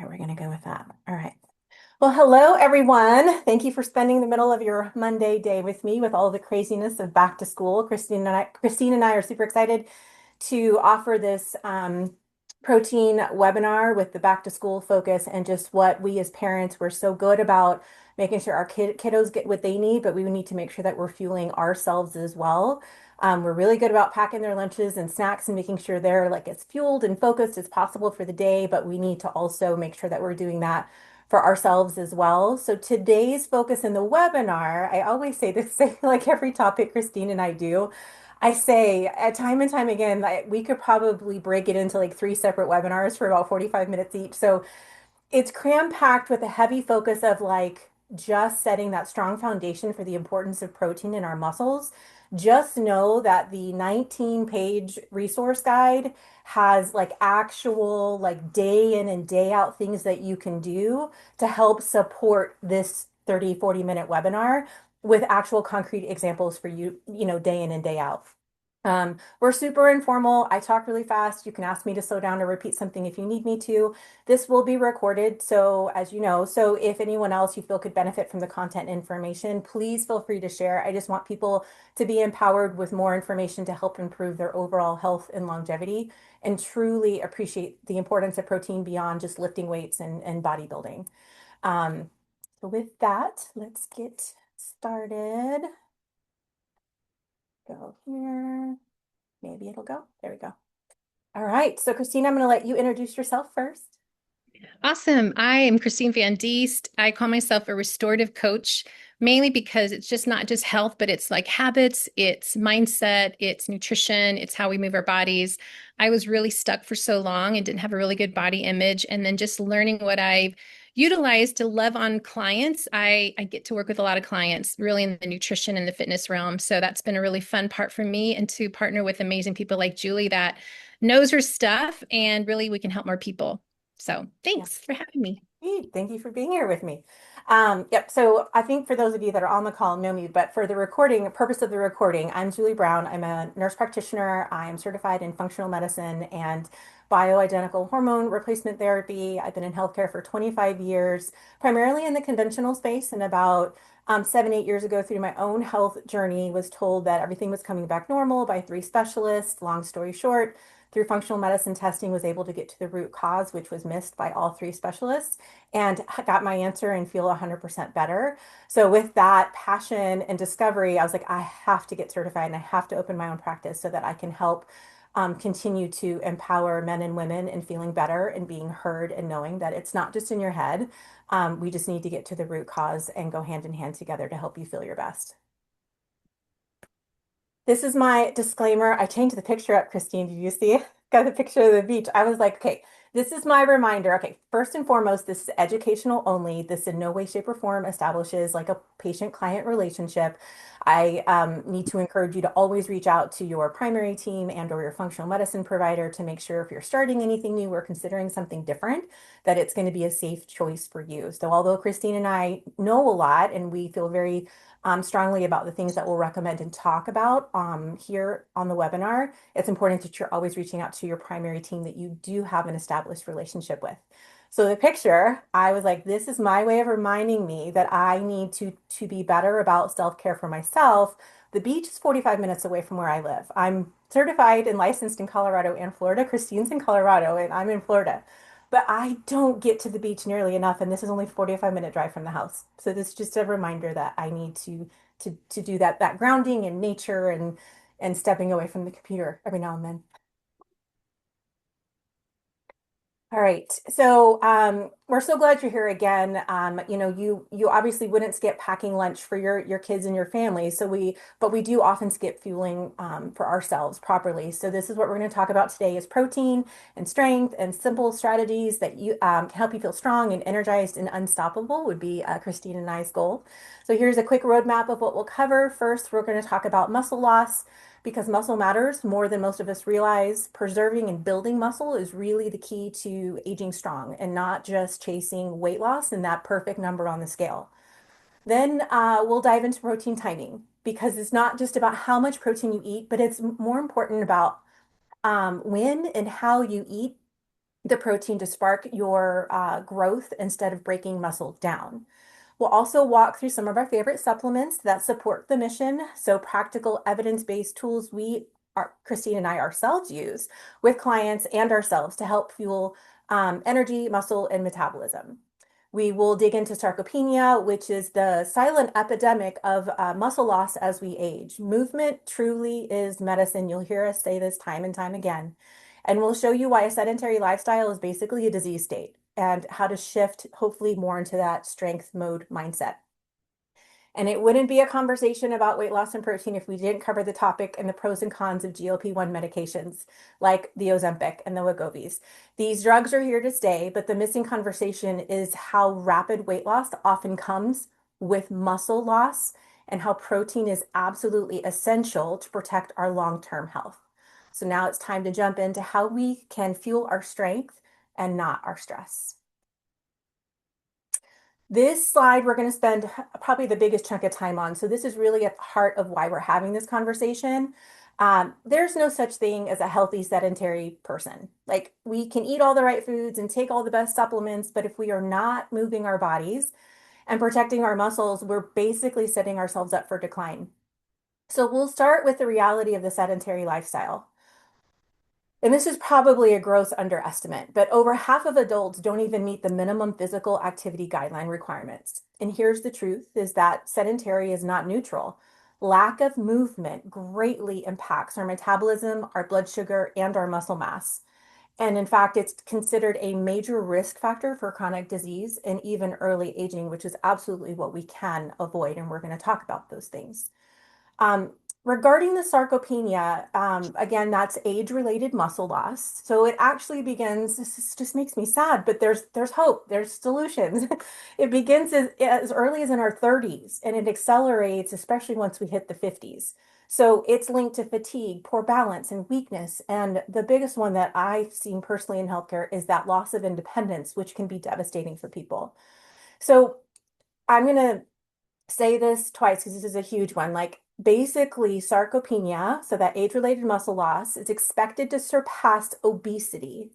we're going to go with that. All right. Well, hello, everyone. Thank you for spending the middle of your Monday day with me with all the craziness of back to school. Christine and I are super excited to offer this protein webinar with the back to school focus and just what we as parents, we're so good about making sure our kiddos get what they need, but we need to make sure that we're fueling ourselves as well. We're really good about packing their lunches and snacks and making sure they're like as fueled and focused as possible for the day, but we need to also make sure that we're doing that for ourselves as well. So today's focus in the webinar, I always say this, say like every topic Christine and I do, I say time and time again, that we could probably break it into like three separate webinars for about 45 minutes each. So it's cram packed with a heavy focus of like just setting that strong foundation for the importance of protein in our muscles. Just know that the 19-page resource guide has like actual like day in and day out things that you can do to help support this 30, 40-minute webinar with actual concrete examples for you, day in and day out. We're super informal. I talk really fast. You can ask me to slow down or repeat something if you need me to. This will be recorded, so as you know, so if anyone else you feel could benefit from the content information, please feel free to share. I just want people to be empowered with more information to help improve their overall health and longevity and truly appreciate the importance of protein beyond just lifting weights and bodybuilding. Um, so with that, let's get started. Go here. Maybe it'll go. There we go. All right. So, Christine, I'm going to let you introduce yourself first. Awesome. I am Christine Van Diest. I call myself a restorative coach, mainly because it's just not just health, but it's like habits, it's mindset, it's nutrition, it's how we move our bodies. I was really stuck for so long and didn't have a really good body image. And then just learning what I've utilized to love on clients. I get to work with a lot of clients really in the nutrition and the fitness realm. So that's been a really fun part for me and to partner with amazing people like Julie that knows her stuff and really we can help more people. So Yeah. thanks for having me. Hey, thank you for being here with me. Yep. So I think for those of you that are on the call know me, but for the recording, purpose of the recording, I'm Julie Brown. I'm a nurse practitioner. I am certified in functional medicine and bioidentical hormone replacement therapy. I've been in healthcare for 25 years, primarily in the conventional space. And about 7, 8 years ago, through my own health journey, was told that everything was coming back normal by three specialists. Long story short, through functional medicine testing, was able to get to the root cause, which was missed by all three specialists, and got my answer and feel 100% better. So with that passion and discovery, I was like, I have to get certified and I have to open my own practice so that I can help continue to empower men and women in feeling better and being heard and knowing that it's not just in your head. We just need to get to the root cause and go hand in hand together to help you feel your best. This is my disclaimer. I changed the picture up, Christine. Did you see? Got the picture of the beach. I was like, okay, this is my reminder. Okay, first and foremost, this is educational only. This in no way, shape, or form establishes like a patient-client relationship. I need to encourage you to always reach out to your primary team and or your functional medicine provider to make sure if you're starting anything new or considering something different, that it's going to be a safe choice for you. So although Christine and I know a lot and we feel very strongly about the things that we'll recommend and talk about here on the webinar, it's important that you're always reaching out to your primary team that you do have an established relationship with. So the picture, I was like, this is my way of reminding me that I need to be better about self-care for myself. The beach is 45 minutes away from where I live. I'm certified and licensed in Colorado and Florida. Christine's in Colorado and I'm in Florida. But I don't get to the beach nearly enough, and this is only 45-minute drive from the house. So this is just a reminder that I need to do that grounding in nature and stepping away from the computer every now and then. All right. So we're so glad you're here again. You obviously wouldn't skip packing lunch for your kids and your family. But we do often skip fueling for ourselves properly. So this is what we're going to talk about today is protein and strength and simple strategies that you can help you feel strong and energized and unstoppable would be Christine and I's goal. So here's a quick roadmap of what we'll cover. First, we're going to talk about muscle loss because muscle matters more than most of us realize. Preserving and building muscle is really the key to aging strong and not just chasing weight loss and that perfect number on the scale. Then we'll dive into protein timing because it's not just about how much protein you eat, but it's more important about when and how you eat the protein to spark your growth instead of breaking muscle down. We'll also walk through some of our favorite supplements that support the mission. So practical evidence-based tools Christine and I ourselves use with clients and ourselves to help fuel energy, muscle, and metabolism. We will dig into sarcopenia, which is the silent epidemic of muscle loss as we age. Movement truly is medicine. You'll hear us say this time and time again. And we'll show you why a sedentary lifestyle is basically a disease state and how to shift, hopefully, more into that strength mode mindset. And it wouldn't be a conversation about weight loss and protein if we didn't cover the topic and the pros and cons of GLP-1 medications like the Ozempic and the Wegovys. These drugs are here to stay, but the missing conversation is how rapid weight loss often comes with muscle loss and how protein is absolutely essential to protect our long-term health. So now it's time to jump into how we can fuel our strength and not our stress. This slide we're going to spend probably the biggest chunk of time on. So this is really at the heart of why we're having this conversation. There's no such thing as a healthy sedentary person. Like we can eat all the right foods and take all the best supplements, but if we are not moving our bodies and protecting our muscles, we're basically setting ourselves up for decline. So we'll start with the reality of the sedentary lifestyle. And this is probably a gross underestimate, but over half of adults don't even meet the minimum physical activity guideline requirements. And here's the truth is that sedentary is not neutral. Lack of movement greatly impacts our metabolism, our blood sugar, and our muscle mass. And in fact, it's considered a major risk factor for chronic disease and even early aging, which is absolutely what we can avoid. And we're going to talk about those things. Um, Regarding the sarcopenia, again, that's age-related muscle loss. So it actually begins, just makes me sad, but there's hope, there's solutions. It begins as early as in our 30s and it accelerates, especially once we hit the 50s. So it's linked to fatigue, poor balance, and weakness. And the biggest one that I've seen personally in healthcare is that loss of independence, which can be devastating for people. So I'm going to say this twice because this is a huge one. Like basically sarcopenia, so that age-related muscle loss, is expected to surpass obesity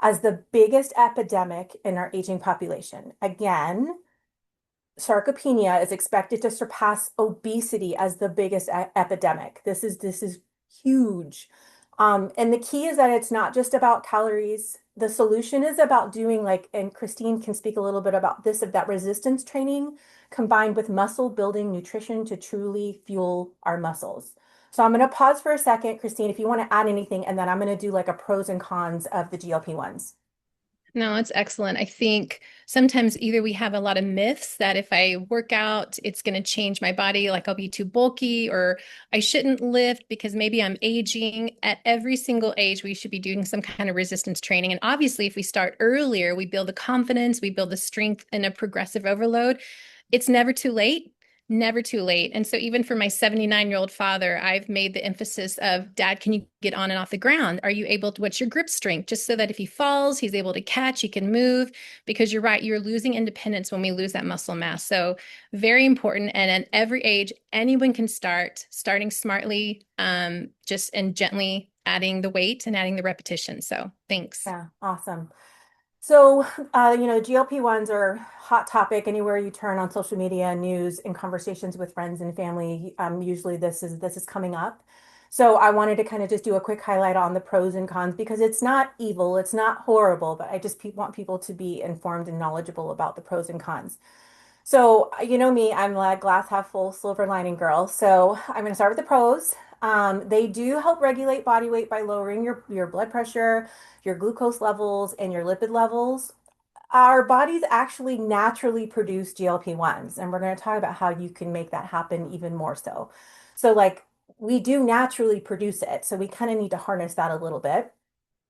as the biggest epidemic in our aging population. Again, sarcopenia is expected to surpass obesity as the biggest epidemic. This is huge. And the key is that it's not just about calories. The solution is about doing like, and Christine can speak a little bit about this, of that resistance training combined with muscle building nutrition to truly fuel our muscles. So I'm going to pause for a second, Christine, if you want to add anything, and then I'm going to do like a pros and cons of the GLP-1s. No, it's excellent. I think sometimes either we have a lot of myths that if I work out, it's going to change my body, like I'll be too bulky, or I shouldn't lift because maybe I'm aging. At every single age, we should be doing some kind of resistance training. And obviously, if we start earlier, we build the confidence, we build the strength in a progressive overload. It's never too late. Never too late. And so, even for my 79-year-old father, I've made the emphasis of, Dad, can you get on and off the ground? Are you able to, what's your grip strength? Just so that if he falls, he's able to catch, he can move. Because you're right, you're losing independence when we lose that muscle mass. So, very important. And at every age, anyone can start, starting smartly, just and gently adding the weight and adding the repetition. So, thanks. Yeah, awesome. So, GLP-1s are hot topic anywhere you turn on social media, news, and conversations with friends and family. Usually this is coming up. So I wanted to kind of just do a quick highlight on the pros and cons because it's not evil, it's not horrible, but I just want people to be informed and knowledgeable about the pros and cons. So, you know me, I'm a glass half full silver lining girl. So I'm going to start with the pros. They do help regulate body weight by lowering your blood pressure, your glucose levels, and your lipid levels. Our bodies actually naturally produce GLP-1s, and we're going to talk about how you can make that happen even more so. So, like, we do naturally produce it, so we kind of need to harness that a little bit.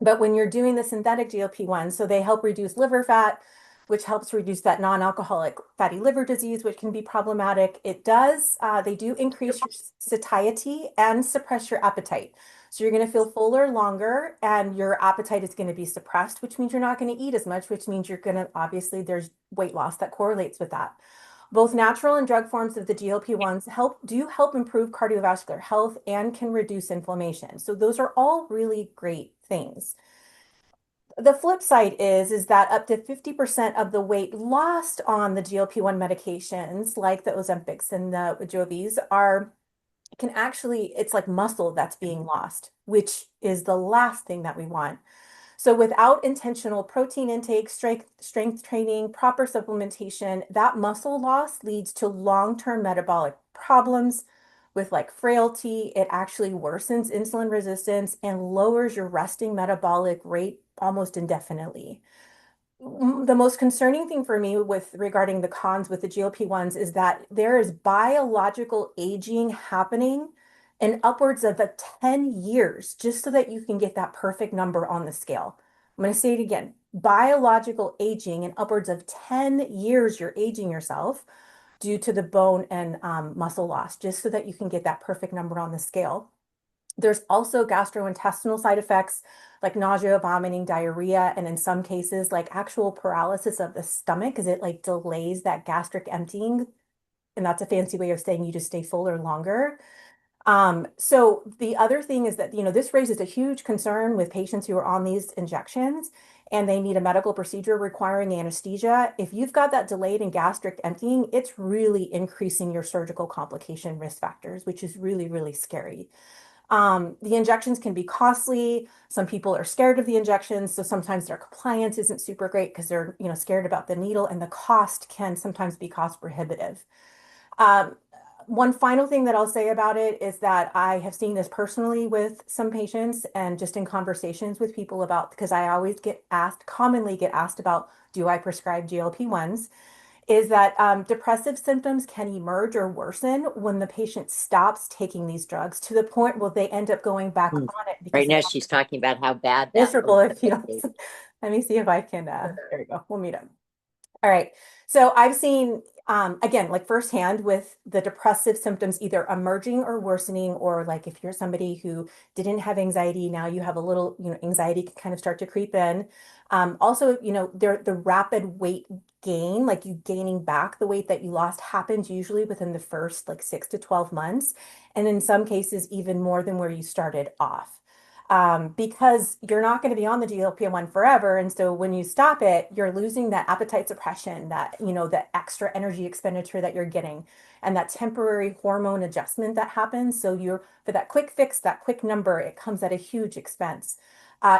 But when you're doing the synthetic GLP-1s, so they help reduce liver fat, which helps reduce that non-alcoholic fatty liver disease, which can be problematic. They do increase your satiety and suppress your appetite. So you're going to feel fuller longer and your appetite is going to be suppressed, which means you're not going to eat as much, which means you're going to, obviously, there's weight loss that correlates with that. Both natural and drug forms of the GLP-1s help improve cardiovascular health and can reduce inflammation. So those are all really great things. The flip side is that up to 50% of the weight lost on the GLP-1 medications, like the Ozempics and the Wegovys, are can actually, it's like muscle that's being lost, which is the last thing that we want. So without intentional protein intake, strength training, proper supplementation, that muscle loss leads to long-term metabolic problems with like frailty. It actually worsens insulin resistance and lowers your resting metabolic rate almost indefinitely. The most concerning thing for me with regarding the cons with the GLP-1s is that there is biological aging happening in upwards of 10 years just so that you can get that perfect number on the scale. I'm going to say it again. Biological aging in upwards of 10 years, you're aging yourself due to the bone and muscle loss, just so that you can get that perfect number on the scale. There's also gastrointestinal side effects like nausea, vomiting, diarrhea, and in some cases, like actual paralysis of the stomach because it like delays that gastric emptying. And that's a fancy way of saying you just stay fuller longer. So the other thing is that, this raises a huge concern with patients who are on these injections and they need a medical procedure requiring anesthesia. If you've got that delayed and gastric emptying, it's really increasing your surgical complication risk factors, which is really, really scary. The injections can be costly. Some people are scared of the injections, so sometimes their compliance isn't super great because they're, scared about the needle, and the cost can sometimes be cost prohibitive. Um, One final thing that I'll say about it is that I have seen this personally with some patients and just in conversations with people about, because I always commonly get asked about, do I prescribe GLP-1s? Is that depressive symptoms can emerge or worsen when the patient stops taking these drugs to the point where they end up going back Hmm. on it because Right they're now, she's talking about how bad that miserable looks it like. feels. Let me see if I can, there we go. We'll meet up. All right. So I've seen, again, like firsthand with the depressive symptoms either emerging or worsening, or like if you're somebody who didn't have anxiety, now you have a little, anxiety can kind of start to creep in. Also, the rapid weight gain, like you gaining back the weight that you lost, happens usually within the first like 6 to 12 months. And in some cases, even more than where you started off because you're not going to be on the GLP-1 forever. And so when you stop it, you're losing that appetite suppression, that, the extra energy expenditure that you're getting, and that temporary hormone adjustment that happens. So for that quick fix, that quick number, it comes at a huge expense.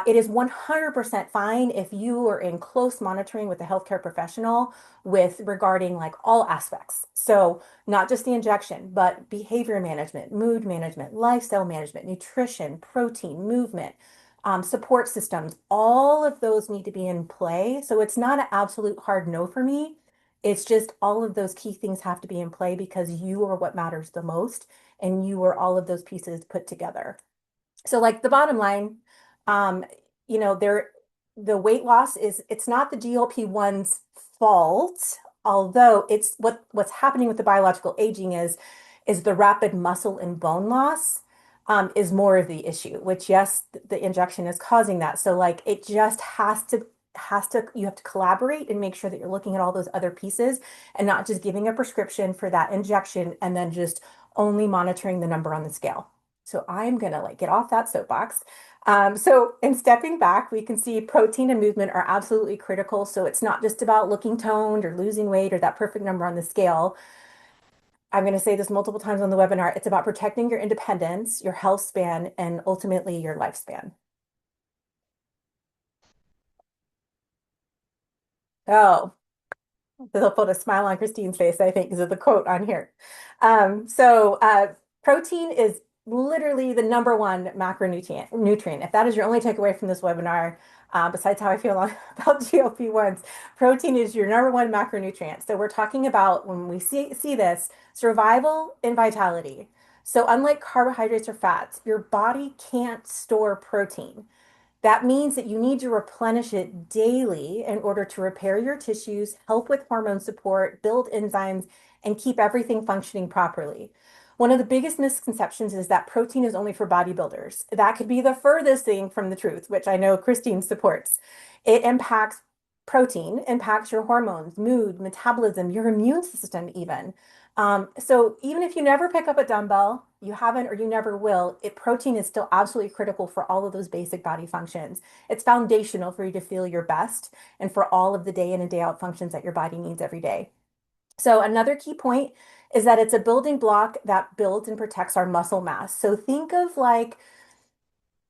It is 100% fine if you are in close monitoring with a healthcare professional with regarding like all aspects. So not just the injection, but behavior management, mood management, lifestyle management, nutrition, protein, movement, support systems. All of those need to be in play. So it's not an absolute hard no for me. It's just all of those key things have to be in play because you are what matters the most and you are all of those pieces put together. So like the bottom line, um, there the weight loss it's not the GLP-1's fault, although it's what's happening with the biological aging is the rapid muscle and bone loss is more of the issue, which yes, the injection is causing that. So like it just has to you have to collaborate and make sure that you're looking at all those other pieces and not just giving a prescription for that injection and then just only monitoring the number on the scale. So I'm gonna like get off that soapbox. So in stepping back, we can see protein and movement are absolutely critical. So it's not just about looking toned or losing weight or that perfect number on the scale. I'm going to say this multiple times on the webinar. It's about protecting your independence, your health span, and ultimately your lifespan. Oh, they'll put a smile on Christine's face, I think, because of the quote on here. Protein is literally the number one macronutrient. If that is your only takeaway from this webinar, besides how I feel about GLP-1s, protein is your number one macronutrient. So we're talking about when we see this survival and vitality. So unlike carbohydrates or fats, your body can't store protein. That means that you need to replenish it daily in order to repair your tissues, help with hormone support, build enzymes, and keep everything functioning properly. One of the biggest misconceptions is that protein is only for bodybuilders. That could be the furthest thing from the truth, which I know Christine supports. It impacts protein, impacts your hormones, mood, metabolism, your immune system, even. So even if you never pick up a dumbbell, you haven't or you never will, protein is still absolutely critical for all of those basic body functions. It's foundational for you to feel your best and for all of the day in and day out functions that your body needs every day. So another key point is that it's a building block that builds and protects our muscle mass. So think of like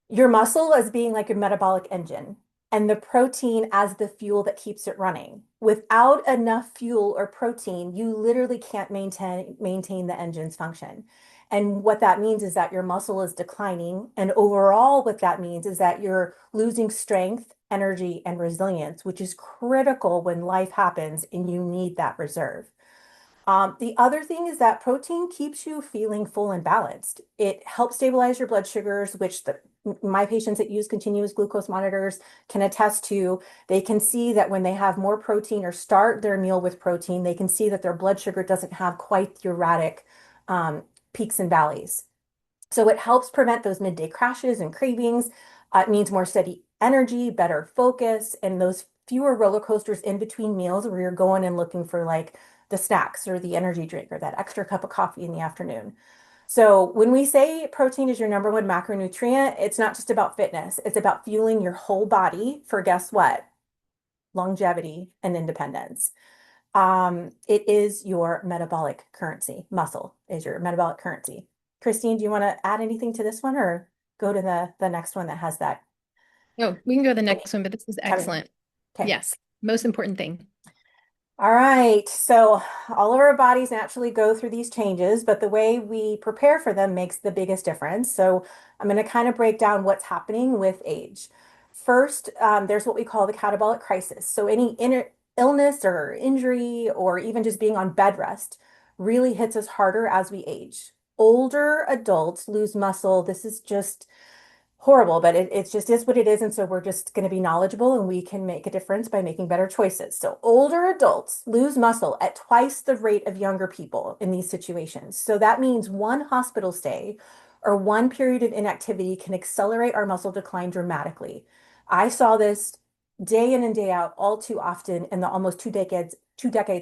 your muscle as being like your metabolic engine and the protein as the fuel that keeps it running. Without enough fuel or protein, you literally can't maintain the engine's function. And what that means is that your muscle is declining. And overall, what that means is that you're losing strength, energy, and resilience, which is critical when life happens and you need that reserve. The other thing is that protein keeps you feeling full and balanced. It helps stabilize your blood sugars, which my patients that use continuous glucose monitors can attest to. They can see that when they have more protein or start their meal with protein, they can see that their blood sugar doesn't have quite the erratic peaks and valleys. So it helps prevent those midday crashes and cravings. It means more steady energy, better focus, and those fewer roller coasters in between meals where you're going and looking for like the snacks or the energy drink or that extra cup of coffee in the afternoon. So when we say protein is your number one macronutrient, it's not just about fitness. It's about fueling your whole body for guess what? Longevity and independence. It is your metabolic currency. Muscle is your metabolic currency. Christine, do you want to add anything to this one or go to the next one that has that? No, we can go to the Okay, next one, but this is tell me. excellent. Okay. Yes, most important thing. All right. So all of our bodies naturally go through these changes, but the way we prepare for them makes the biggest difference. So I'm going to kind of break down what's happening with age. First, there's what we call the catabolic crisis. So any illness or injury or even just being on bed rest really hits us harder as we age. Older adults lose muscle. This is just horrible, but it's just is what it is. And so we're just going to be knowledgeable and we can make a difference by making better choices. So older adults lose muscle at twice the rate of younger people in these situations. So that means one hospital stay or one period of inactivity can accelerate our muscle decline dramatically. I saw this day in and day out all too often in the almost 2 decades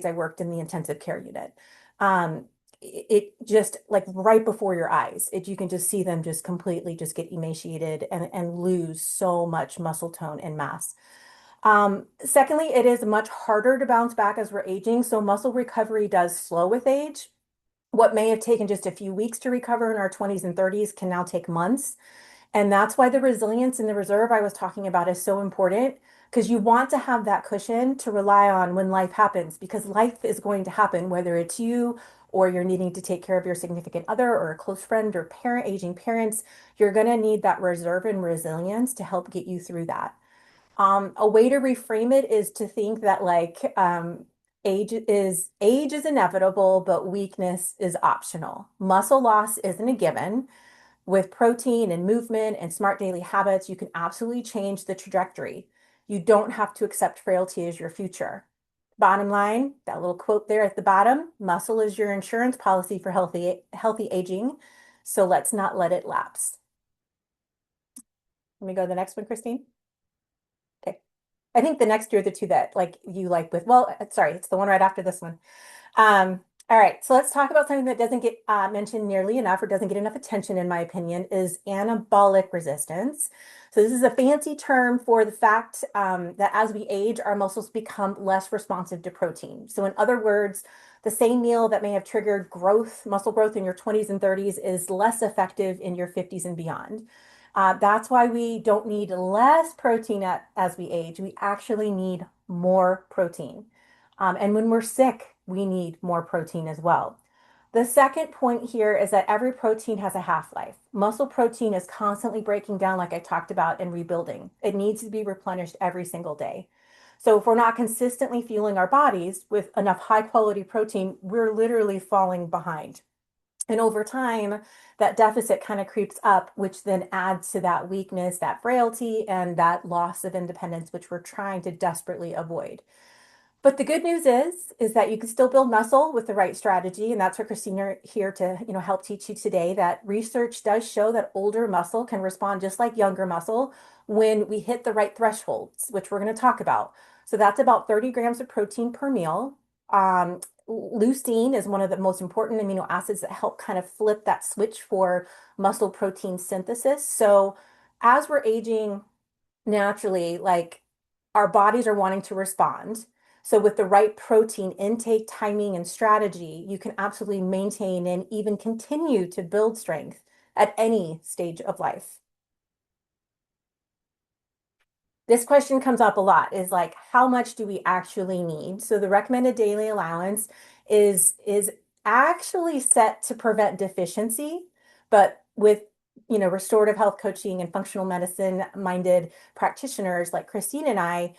I worked in the intensive care unit. Um, it just like right before your eyes, you can just see them just completely just get emaciated and lose so much muscle tone and mass. Secondly, it is much harder to bounce back as we're aging. So muscle recovery does slow with age. What may have taken just a few weeks to recover in our 20s and 30s can now take months. And that's why the resilience in the reserve I was talking about is so important because you want to have that cushion to rely on when life happens because life is going to happen, whether it's you or you're needing to take care of your significant other or a close friend or parent, aging parents, you're going to need that reserve and resilience to help get you through that. A way to reframe it is to think that age is inevitable, but weakness is optional. Muscle loss isn't a given. With protein and movement and smart daily habits, you can absolutely change the trajectory. You don't have to accept frailty as your future. Bottom line, that little quote there at the bottom, muscle is your insurance policy for healthy aging. So let's not let it lapse. Let me go to the next one, Christine. Okay. I think the next two are the two that like you like with, well, sorry, it's the one right after this one. All right, so let's talk about something that doesn't get mentioned nearly enough or doesn't get enough attention, in my opinion, is anabolic resistance. So this is a fancy term for the fact that as we age, our muscles become less responsive to protein. So in other words, the same meal that may have triggered muscle growth in your 20s and 30s is less effective in your 50s and beyond. That's why we don't need less protein as we age. We actually need more protein. And when we're sick, we need more protein as well. The second point here is that every protein has a half-life. Muscle protein is constantly breaking down, like I talked about, and rebuilding. It needs to be replenished every single day. So if we're not consistently fueling our bodies with enough high-quality protein, we're literally falling behind. And over time, that deficit kind of creeps up, which then adds to that weakness, that frailty, and that loss of independence, which we're trying to desperately avoid. But the good news is that you can still build muscle with the right strategy, and that's what Christina here to help teach you today. That research does show that older muscle can respond just like younger muscle when we hit the right thresholds, which we're going to talk about. So that's about 30 grams of protein per meal. Leucine is one of the most important amino acids that help kind of flip that switch for muscle protein synthesis. So as we're aging naturally, like our bodies are wanting to respond. So with the right protein intake, timing, and strategy, you can absolutely maintain and even continue to build strength at any stage of life. This question comes up a lot is like, how much do we actually need? So the recommended daily allowance is actually set to prevent deficiency, but with restorative health coaching and functional medicine minded practitioners like Christine and I,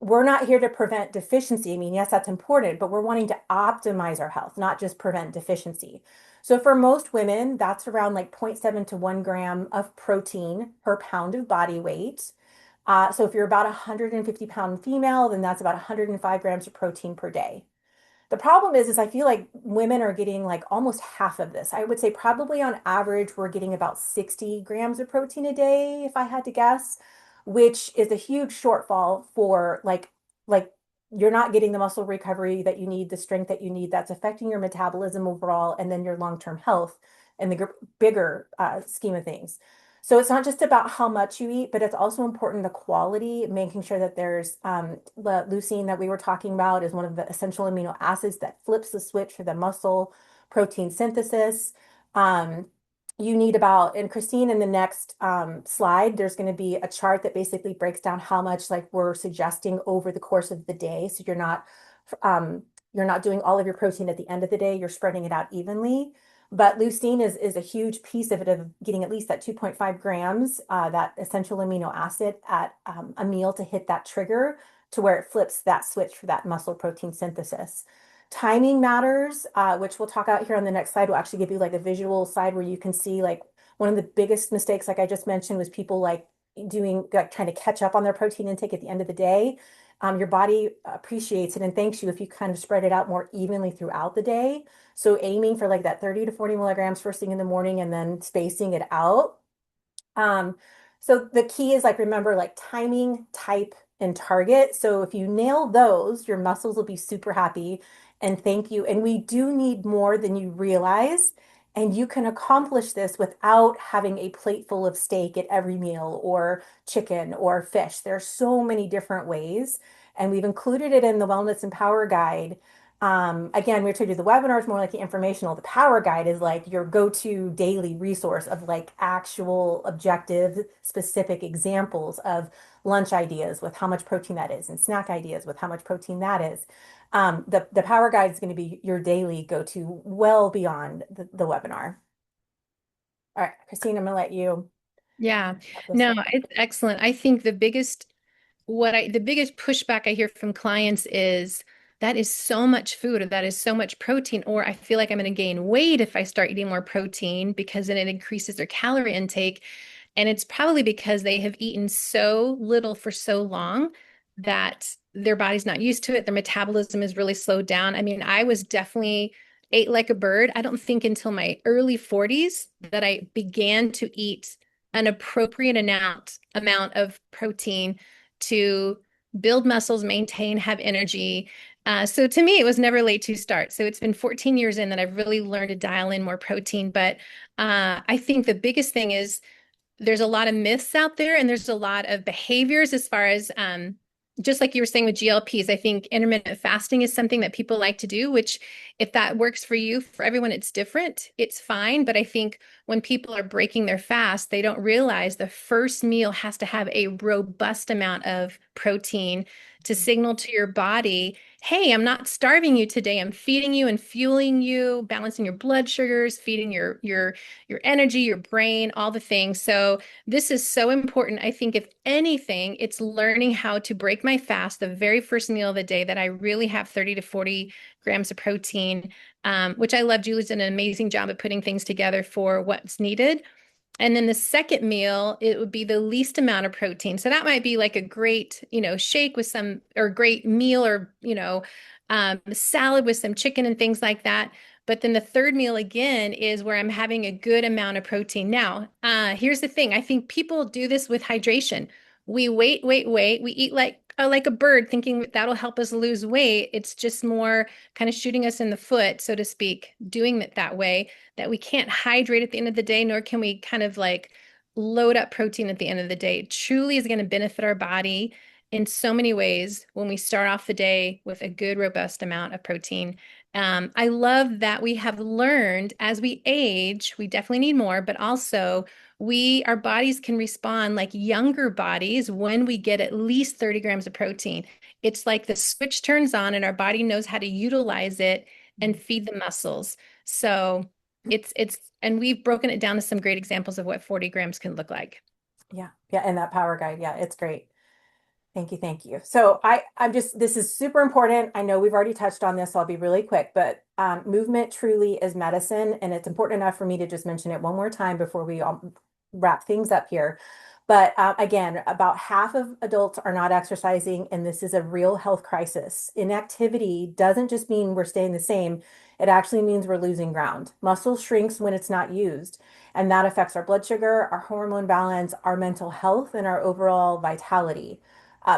we're not here to prevent deficiency. I mean, yes, that's important, but we're wanting to optimize our health, not just prevent deficiency. So for most women, that's around like 0.7 to 1 gram of protein per pound of body weight. So if you're about a 150-pound female, then that's about 105 grams of protein per day. The problem is I feel like women are getting like almost half of this. I would say probably on average, we're getting about 60 grams of protein a day, if I had to guess, which is a huge shortfall for like you're not getting the muscle recovery that you need, the strength that you need, that's affecting your metabolism overall, and then your long-term health and the bigger scheme of things. So it's not just about how much you eat, but it's also important the quality, making sure that there's the leucine that we were talking about is one of the essential amino acids that flips the switch for the muscle protein synthesis. Um, you need about, and Christine, in the next slide, there's going to be a chart that basically breaks down how much like we're suggesting over the course of the day. So you're not doing all of your protein at the end of the day, you're spreading it out evenly. But leucine is a huge piece of it, of getting at least that 2.5 grams, that essential amino acid at a meal to hit that trigger to where it flips that switch for that muscle protein synthesis. Timing matters, which we'll talk about here on the next slide. We'll actually give you like a visual slide where you can see like one of the biggest mistakes, like I just mentioned, was people like doing like trying to catch up on their protein intake at the end of the day. Your body appreciates it and thanks you if you kind of spread it out more evenly throughout the day. So aiming for like that 30 to 40 milligrams first thing in the morning and then spacing it out. Um, so the key is like, remember like timing, type, and target. So if you nail those, your muscles will be super happy and thank you. And we do need more than you realize. And you can accomplish this without having a plate full of steak at every meal or chicken or fish. There's so many different ways. And we've included it in the Wellness and Power Guide. Again, we told you the webinar is more like the informational. The Power Guide is like your go-to daily resource of like actual objective, specific examples of lunch ideas with how much protein that is and snack ideas with how much protein that is. The Power Guide is going to be your daily go-to well beyond the webinar. All right, Christine, I'm going to let you Yeah, have this no, one. it's excellent. I think the biggest pushback I hear from clients is that is so much food, or that is so much protein, or I feel like I'm going to gain weight if I start eating more protein because then it increases their calorie intake. And it's probably because they have eaten so little for so long that their body's not used to it. Their metabolism is really slowed down. I mean, I was definitely ate like a bird. I don't think until my early 40s that I began to eat an appropriate amount of protein to build muscles, maintain, have energy. So to me, it was never late to start. So it's been 14 years in that I've really learned to dial in more protein. But I think the biggest thing is there's a lot of myths out there and there's a lot of behaviors as far as just like you were saying with GLPs. I think intermittent fasting is something that people like to do, which if that works for you, for everyone, it's different. It's fine. But I think when people are breaking their fast, they don't realize the first meal has to have a robust amount of protein to signal to your body, hey, I'm not starving you today. I'm feeding you and fueling you, balancing your blood sugars, feeding your energy, your brain, all the things. So this is so important. I think if anything, it's learning how to break my fast the very first meal of the day that I really have 30 to 40 grams of protein, which I love. Julie's done an amazing job of putting things together for what's needed. And then the second meal, it would be the least amount of protein. So that might be like a great, shake with some, or great meal, or, salad with some chicken and things like that. But then the third meal again is where I'm having a good amount of protein. Now, here's the thing. I think people do this with hydration. We wait. We eat like like a bird thinking that'll help us lose weight. It's just more kind of shooting us in the foot, so to speak, doing it that way, that we can't hydrate at the end of the day, nor can we kind of like load up protein at the end of the day. It truly is going to benefit our body in so many ways when we start off the day with a good, robust amount of protein. I love that we have learned as we age, we definitely need more, but also our bodies can respond like younger bodies when we get at least 30 grams of protein. It's like the switch turns on and our body knows how to utilize it and feed the muscles. So and we've broken it down to some great examples of what 40 grams can look like. Yeah. Yeah. And that power guide. Yeah, it's great. Thank you. Thank you. So this is super important. I know we've already touched on this, so I'll be really quick, but movement truly is medicine. And it's important enough for me to just mention it one more time before we all wrap things up here. But again, about half of adults are not exercising, and this is a real health crisis. Inactivity doesn't just mean we're staying the same. It actually means we're losing ground. Muscle shrinks when it's not used, and that affects our blood sugar, our hormone balance, our mental health, and our overall vitality.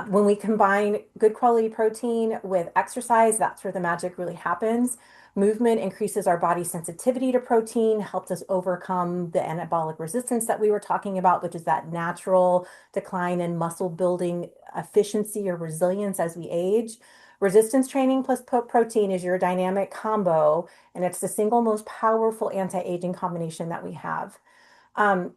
When we combine good quality protein with exercise, that's where the magic really happens. Movement increases our body's sensitivity to protein, helps us overcome the anabolic resistance that we were talking about, which is that natural decline in muscle building efficiency or resilience as we age. Resistance training plus protein is your dynamic combo, and it's the single most powerful anti-aging combination that we have. Um,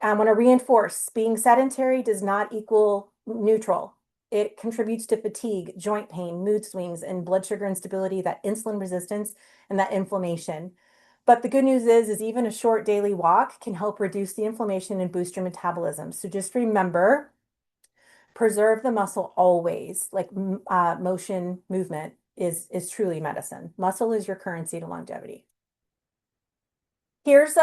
I want to reinforce being sedentary does not equal neutral. It contributes to fatigue, joint pain, mood swings, and blood sugar instability, that insulin resistance, and that inflammation. But the good news is even a short daily walk can help reduce the inflammation and boost your metabolism. So just remember, preserve the muscle always. Like motion, movement is truly medicine. Muscle is your currency to longevity. Here's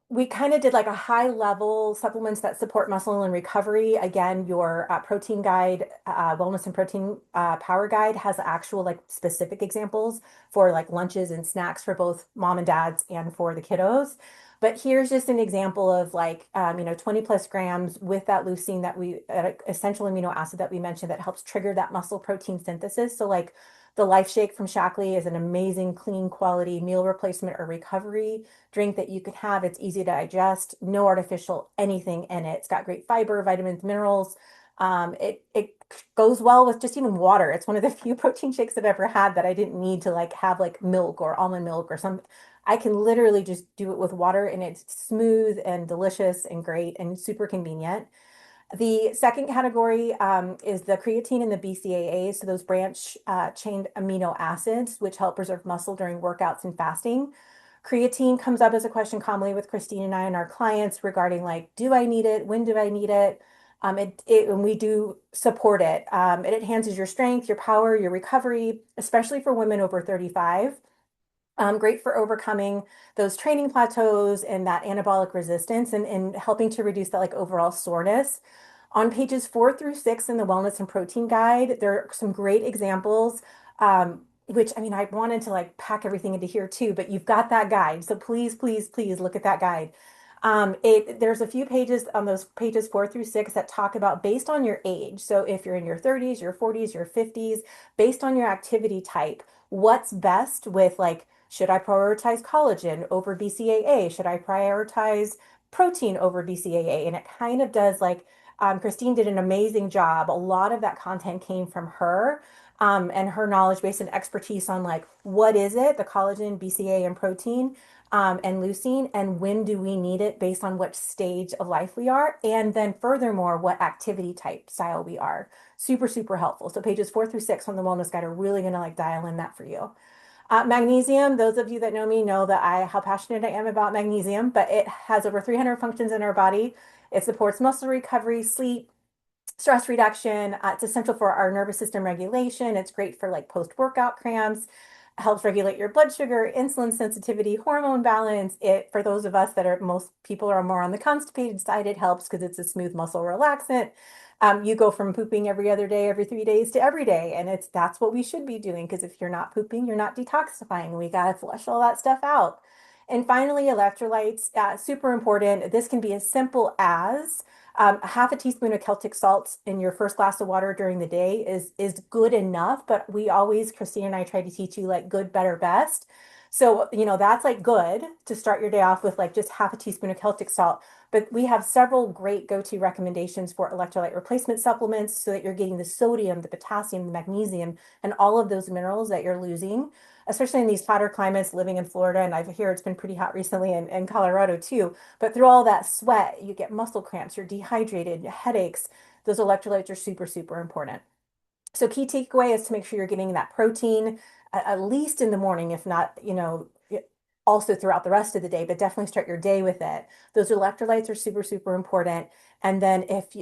we kind of did like a high level supplements that support muscle and recovery. Again, your protein guide, wellness and protein power guide has actual like specific examples for like lunches and snacks for both mom and dads and for the kiddos. But here's just an example of like 20 plus grams with that leucine that essential amino acid that we mentioned that helps trigger that muscle protein synthesis. So like the Life Shake from Shaklee is an amazing, clean quality meal replacement or recovery drink that you can have. It's easy to digest, no artificial anything in it. It's got great fiber, vitamins, minerals. It goes well with just even water. It's one of the few protein shakes I've ever had that I didn't need to like have like milk or almond milk or something. I can literally just do it with water, and it's smooth and delicious and great and super convenient. The second category is the creatine and the BCAAs, so those branch chain amino acids, which help preserve muscle during workouts and fasting. Creatine comes up as a question commonly with Christine and I and our clients regarding like, do I need it? When do I need it? And we do support it. It enhances your strength, your power, your recovery, especially for women over 35. Great for overcoming those training plateaus and that anabolic resistance and helping to reduce that like overall soreness. On pages 4 through 6 in the Wellness and Protein Guide, there are some great examples, which I mean, I wanted to like pack everything into here too, but you've got that guide. So please, please, please look at that guide. There's a few pages on those pages 4 through 6 that talk about based on your age. So if you're in your 30s, your 40s, your 50s, based on your activity type, what's best with like, should I prioritize collagen over BCAA? Should I prioritize protein over BCAA? And it kind of does like Christine did an amazing job. A lot of that content came from her and her knowledge base and expertise on like, what is it, the collagen, BCAA, and protein and leucine, and when do we need it based on what stage of life we are, and then furthermore, what activity type style we are. Super, super helpful. So pages 4 through 6 on the Wellness Guide are really going to like dial in that for you. Magnesium, those of you that know me know that how passionate I am about magnesium, but it has over 300 functions in our body. It supports muscle recovery, sleep, stress reduction. It's essential for our nervous system regulation. It's great for like post-workout cramps, helps regulate your blood sugar, insulin sensitivity, hormone balance. For those of us that are, most people are more on the constipated side, it helps because it's a smooth muscle relaxant. You go from pooping every other day, every 3 days to every day. And that's what we should be doing, because if you're not pooping, you're not detoxifying. We got to flush all that stuff out. And finally, electrolytes, super important. This can be as simple as a half a teaspoon of Celtic salt in your first glass of water during the day is good enough. But we always, Christine and I try to teach you like good, better, best. So, that's like good to start your day off with like just half a teaspoon of Celtic salt. But we have several great go-to recommendations for electrolyte replacement supplements so that you're getting the sodium, the potassium, the magnesium, and all of those minerals that you're losing, especially in these hotter climates living in Florida. And I hear it's been pretty hot recently in Colorado too. But through all that sweat, you get muscle cramps, you're dehydrated, headaches. Those electrolytes are super, super important. So key takeaway is to make sure you're getting that protein at least in the morning, if not, also throughout the rest of the day, but definitely start your day with it. Those electrolytes are super, super important. And then if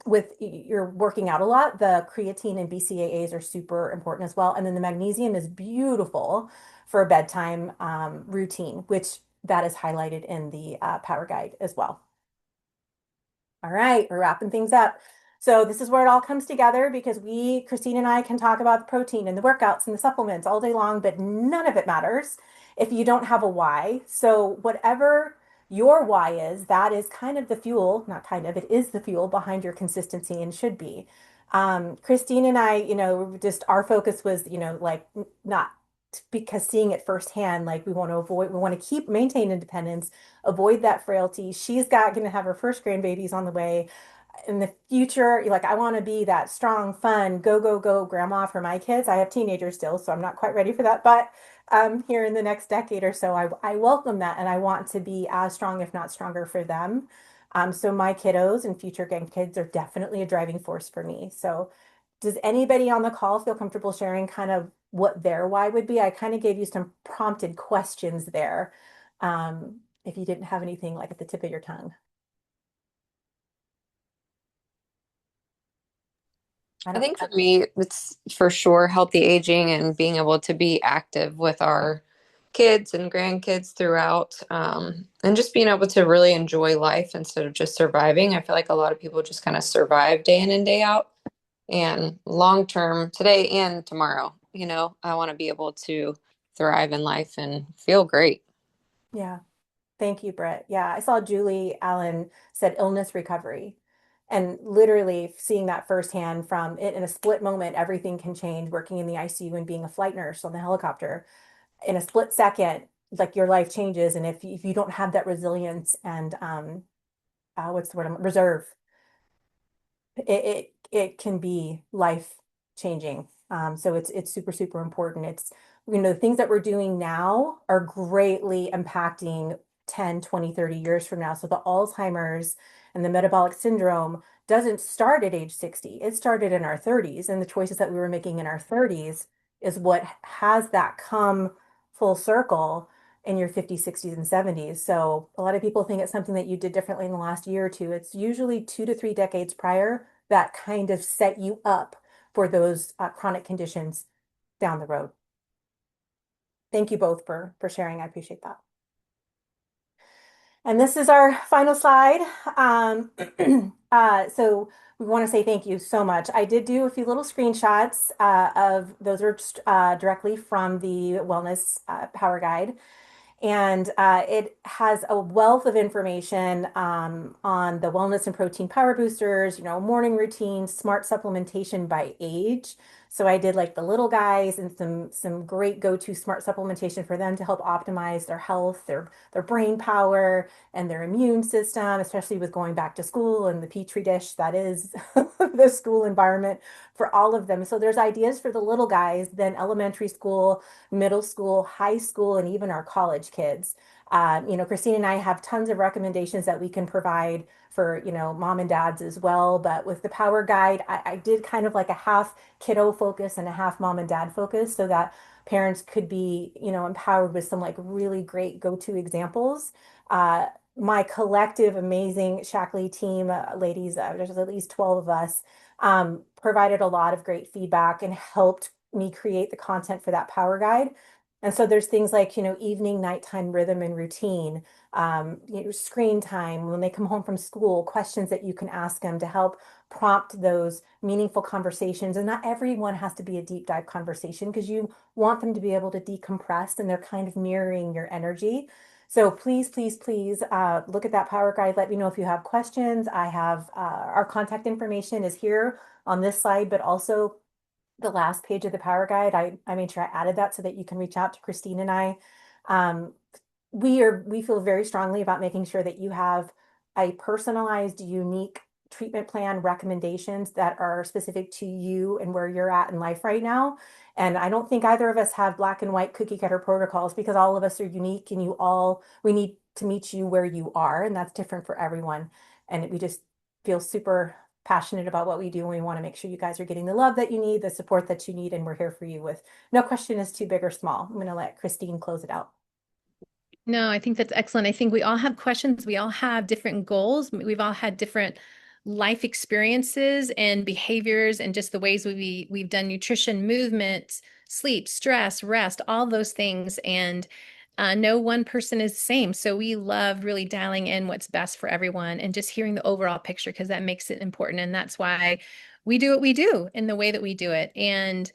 with you're working out a lot, the creatine and BCAAs are super important as well. And then the magnesium is beautiful for a bedtime routine, which that is highlighted in the power guide as well. All right, we're wrapping things up. So this is where it all comes together because Christine and I can talk about the protein and the workouts and the supplements all day long, but none of it matters if you don't have a why. So whatever your why is, that is kind of the fuel, not kind of, it is the fuel behind your consistency and should be. Christine and I, just our focus was, like not because seeing it firsthand, like we want to keep maintain independence, avoid that frailty. She's going to have her first grandbabies on the way in the future. Like I want to be that strong, fun, go, go, go grandma for my kids. I have teenagers still, so I'm not quite ready for that. But here in the next decade or so, I welcome that and I want to be as strong, if not stronger for them. So my kiddos and future grandkids are definitely a driving force for me. So does anybody on the call feel comfortable sharing kind of what their why would be? I kind of gave you some prompted questions there. If you didn't have anything like at the tip of your tongue. I I don't. think for me, it's for sure healthy aging and being able to be active with our kids and grandkids throughout, and just being able to really enjoy life instead of just surviving. I feel like a lot of people just kind of survive day in and day out. And long term, today and tomorrow, I want to be able to thrive in life and feel great. Yeah. Thank you, Britt. Yeah, I saw Julie Allen said illness recovery. And literally seeing that firsthand from it in a split moment, everything can change working in the ICU and being a flight nurse on the helicopter. In a split second, like your life changes. And if you don't have that resilience and what's the word? Reserve, it can be life changing. So it's super, super important. It's, the things that we're doing now are greatly impacting 10, 20, 30 years from now. So the Alzheimer's and the metabolic syndrome doesn't start at age 60. It started in our 30s, and the choices that we were making in our 30s is what has that come full circle in your 50s, 60s, and 70s. So a lot of people think it's something that you did differently in the last year or two. It's usually 2 to 3 decades prior that kind of set you up for those chronic conditions down the road. Thank you both for sharing. I appreciate that. And this is our final slide. So we want to say thank you so much. I did do a few little screenshots of those are directly from the Wellness Power Guide. And it has a wealth of information on the wellness and protein power boosters, morning routine, smart supplementation by age. So I did like the little guys and some great go-to smart supplementation for them to help optimize their health, their brain power, and their immune system, especially with going back to school and the petri dish that is the school environment for all of them. So there's ideas for the little guys, then elementary school, middle school, high school, and even our college kids. Christine and I have tons of recommendations that we can provide for, mom and dads as well. But with the Power Guide, I did kind of like a half kiddo focus and a half mom and dad focus so that parents could be, empowered with some like really great go-to examples. My collective amazing Shackley team, ladies, there's at least 12 of us, provided a lot of great feedback and helped me create the content for that Power Guide. And so there's things like, evening, nighttime rhythm and routine, screen time, when they come home from school, questions that you can ask them to help prompt those meaningful conversations. And not everyone has to be a deep dive conversation because you want them to be able to decompress and they're kind of mirroring your energy. So please, please, please look at that power guide. Let me know if you have questions. I have our contact information is here on this slide, but also the last page of the power guide. I made sure I added that so that you can reach out to Christine and I. Um, we feel very strongly about making sure that you have a personalized, unique treatment plan recommendations that are specific to you and where you're at in life right now. And I don't think either of us have black and white cookie cutter protocols because all of us are unique and we need to meet you where you are. And that's different for everyone. And we just feel super passionate about what we do. And we want to make sure you guys are getting the love that you need, the support that you need. And we're here for you with no question is too big or small. I'm going to let Christine close it out. No, I think that's excellent. I think we all have questions. We all have different goals. We've all had different life experiences and behaviors and just the ways we've done nutrition, movement, sleep, stress, rest, all those things. And no one person is the same. So we love really dialing in what's best for everyone and just hearing the overall picture because that makes it important. And that's why we do what we do in the way that we do it. And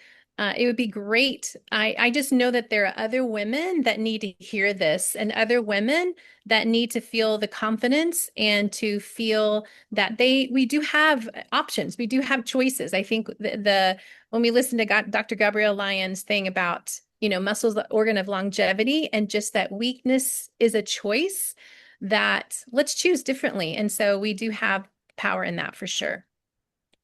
it would be great. I just know that there are other women that need to hear this and other women that need to feel the confidence and to feel that we do have options. We do have choices. I think when we listen to Dr. Gabrielle Lyon's thing about, muscles, the organ of longevity, and just that weakness is a choice, that let's choose differently. And so we do have power in that for sure.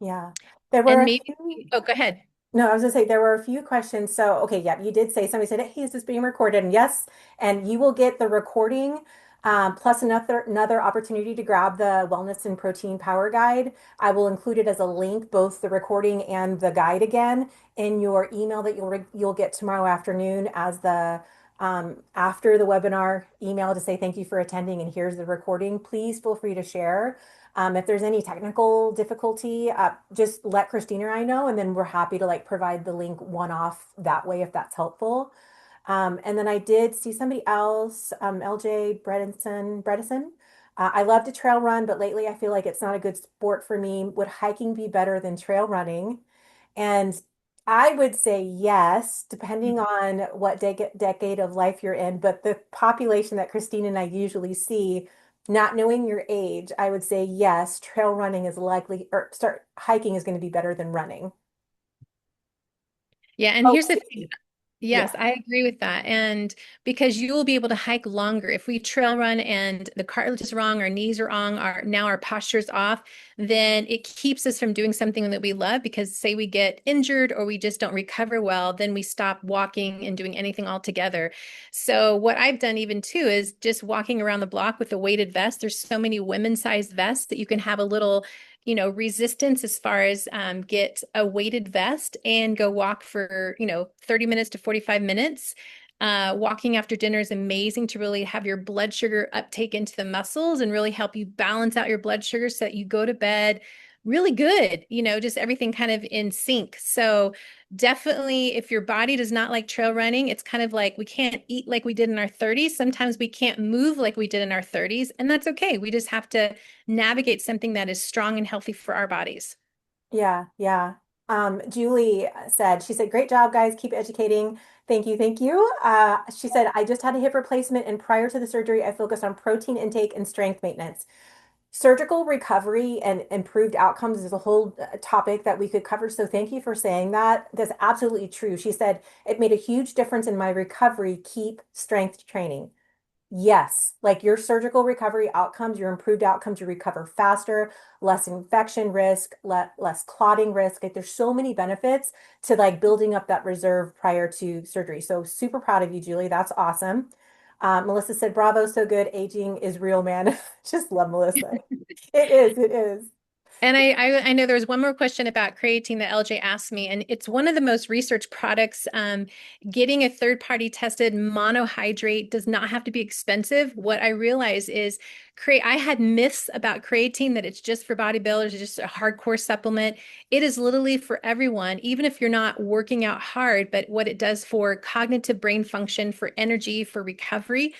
Yeah. There were And a maybe, few oh, go ahead. No, I was gonna say there were a few questions. So, okay, yeah, you did say somebody said, "Hey, is this being recorded?" And yes, and you will get the recording plus another opportunity to grab the Wellness and Protein Power Guide. I will include it as a link, both the recording and the guide again, in your email that you'll get tomorrow afternoon as the after the webinar email to say thank you for attending and here's the recording. Please feel free to share. If there's any technical difficulty, just let Christina or I know, and then we're happy to like provide the link one off that way if that's helpful. And then I did see somebody else, LJ Bredesen. I love to trail run, but lately I feel like it's not a good sport for me. Would hiking be better than trail running? And I would say yes, depending on what decade of life you're in. But the population that Christine and I usually see, not knowing your age, I would say yes, trail running is likely, or start hiking is going to be better than running. Yeah, and Oh, here's the thing. yeah, Yes, I agree with that. And because you will be able to hike longer. If we trail run and the cartilage is wrong, our knees are wrong, our posture's off, then it keeps us from doing something that we love because say we get injured or we just don't recover well, then we stop walking and doing anything altogether. So what I've done even too is just walking around the block with a weighted vest. There's so many women-sized vests that you can have a little resistance as far as get a weighted vest and go walk for, 30 minutes to 45 minutes. Walking after dinner is amazing to really have your blood sugar uptake into the muscles and really help you balance out your blood sugar so that you go to bed really good, just everything kind of in sync. So definitely if your body does not like trail running, it's kind of like we can't eat like we did in our 30s. Sometimes we can't move like we did in our 30s, and that's okay. We just have to navigate something that is strong and healthy for our bodies. yeah, yeah. Julie said, she said, great job, guys. Keep educating. Thank you. Thank you. She said, I just had a hip replacement, and prior to the surgery, I focused on protein intake and strength maintenance. Surgical recovery and improved outcomes is a whole topic that we could cover. So thank you for saying that. That's absolutely true. She said, it made a huge difference in my recovery. Keep strength training. Yes, like your surgical recovery outcomes, your improved outcomes, you recover faster, less infection risk, less clotting risk. Like there's so many benefits to like building up that reserve prior to surgery. So super proud of you, Julie. That's awesome. Melissa said, bravo, so good. Aging is real, man. Just love Melissa. It is, it is. And I know there was one more question about creatine that LJ asked me, and it's one of the most researched products. Getting a third party tested monohydrate does not have to be expensive. What I realized is I had myths about creatine that it's just for bodybuilders, it's just a hardcore supplement. It is literally for everyone, even if you're not working out hard, but what it does for cognitive brain function, for energy, for recovery.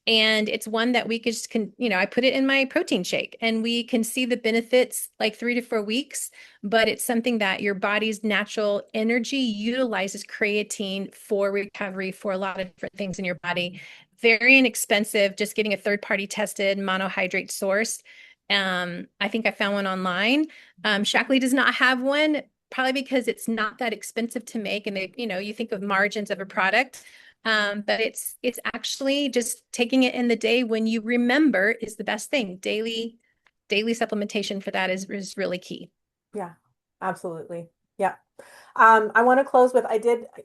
And it's one that we could just I put it in my protein shake and we can see the benefits like 3 to 4 weeks, but it's something that your body's natural energy utilizes creatine for recovery for a lot of different things in your body very inexpensive, just getting a third-party tested monohydrate source. I think I found one online. Shaklee does not have one, probably because it's not that expensive to make, and they, you think of margins of a product. But it's actually just taking it in the day when you remember is the best thing. Daily supplementation for that is really key. Yeah, absolutely. Yeah. I want to close with,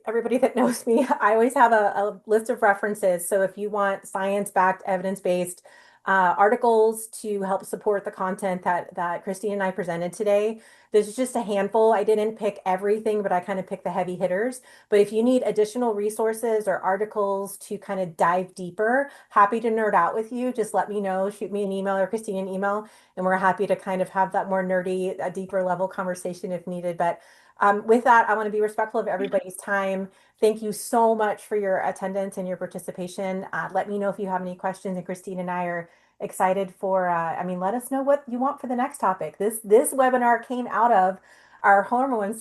everybody that knows me, I always have a list of references. So if you want science-backed, evidence-based articles to help support the content that Christine and I presented today, there's just a handful. I didn't pick everything, but I kind of picked the heavy hitters. But if you need additional resources or articles to kind of dive deeper, happy to nerd out with you. Just let me know, shoot me an email or Christine an email, and we're happy to kind of have that more nerdy, a deeper level conversation if needed. But with that, I want to be respectful of everybody's time. Thank you so much for your attendance and your participation. Let me know if you have any questions, and Christine and I are excited for, let us know what you want for the next topic. This webinar came out of our hormone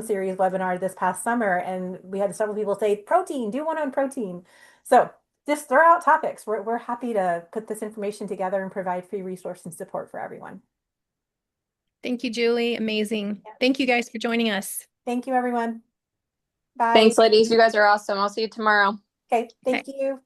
series webinar this past summer, and we had several people say, protein, do one on protein. So just throw out topics. We're happy to put this information together and provide free resource and support for everyone. Thank you, Julie. Amazing. Thank you guys for joining us. Thank you, everyone. Bye. Thanks, ladies. You guys are awesome. I'll see you tomorrow. Okay, thank you.